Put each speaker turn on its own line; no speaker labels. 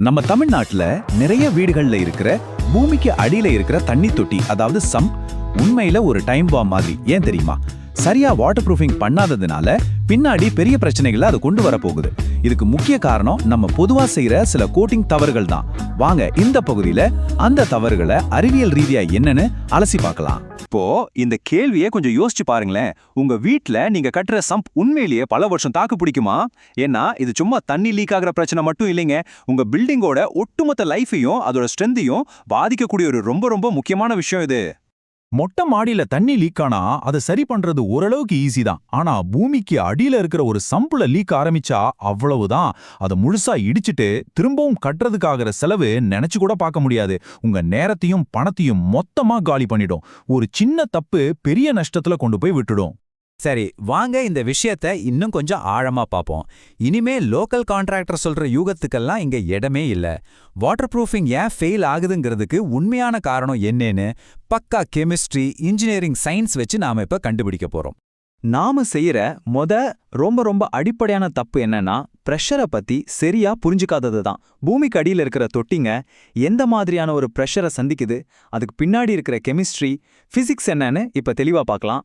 நம்ம தமிழ்நாட்டுல நிறைய வீடுகள்ல இருக்கிற பூமிக்கு அடியில இருக்கிற தண்ணி தொட்டி அதாவது சம்ப் உண்மையில ஒரு டைம் பாம் மாதிரி. ஏன் தெரியுமா? சரியா வாட்டர் ப்ரூஃபிங் பண்ணாததுனால பின்னாடி பெரிய பிரச்சனைகளை அது கொண்டு வர போகுது. இதுக்கு முக்கிய காரணம் நம்ம பொதுவா செய்யற சில கோட்டிங் தவறுகள் தான். வாங்க இந்த பகுதியில அந்த தவறுகளை அறிவியல் ரீதியா என்னன்னு அலசி பார்க்கலாம்.
இப்போ இந்த கேள்வியை கொஞ்சம் யோசிச்சு பாருங்களேன். உங்க வீட்ல நீங்க கட்டுற சம்ப் உண்மையிலேயே பல வருஷம் தாக்கு பிடிக்குமா? ஏன்னா இது சும்மா தண்ணி லீக் ஆகிற பிரச்சனை மட்டும் இல்லைங்க. உங்க பில்டிங்கோட ஒட்டுமொத்த லைஃபையும் அதோட ஸ்ட்ரென்த்தையும் பாதிக்கக்கூடிய ஒரு ரொம்ப ரொம்ப முக்கியமான விஷயம் இது.
மொட்டை மாடியில தண்ணி லீக் ஆனா அதை சரி பண்றது ஓரளவுக்கு ஈஸி தான். ஆனா பூமிக்கு அடியில இருக்கிற ஒரு சம்புல லீக் ஆரம்பிச்சா அவ்வளவுதான். அதை முழுசா இடிச்சிட்டு திரும்பவும் கட்டுறதுக்காகிற செலவு நினைச்சு கூட பார்க்க முடியாது. உங்க நேரத்தையும் பணத்தையும் மொத்தமா காலி பண்ணிடும். ஒரு சின்ன தப்பு பெரிய நஷ்டத்துல கொண்டு போய் விட்டுடும்.
சரி, வாங்க இந்த விஷயத்த இன்னும் கொஞ்சம் ஆழமா பார்ப்போம். இனிமே லோக்கல் கான்ட்ராக்டர் சொல்ற யூகத்துக்கெல்லாம் இங்க இடமே இல்ல. வாட்டர் ப்ரூஃபிங் ஏன் ஃபெயில் ஆகுதுங்கிறதுக்கு உண்மையான காரணம் என்னன்னு பக்கா கெமிஸ்ட்ரி, இன்ஜினியரிங், சயின்ஸ் வச்சு நாம இப்ப கண்டுபிடிக்க போறோம்.
நாம செய்யற ரொம்ப ரொம்ப அடிப்படையான தப்பு என்னன்னா, பிரஷரை பத்தி சரியா புரிஞ்சுக்காதது தான். பூமிக்கு அடியில் இருக்கிற தொட்டிங்க எந்த மாதிரியான ஒரு பிரஷரை சந்திக்குது, அதுக்கு பின்னாடி இருக்கிற கெமிஸ்ட்ரி, பிசிக்ஸ் என்னன்னு இப்ப தெளிவா பார்க்கலாம்.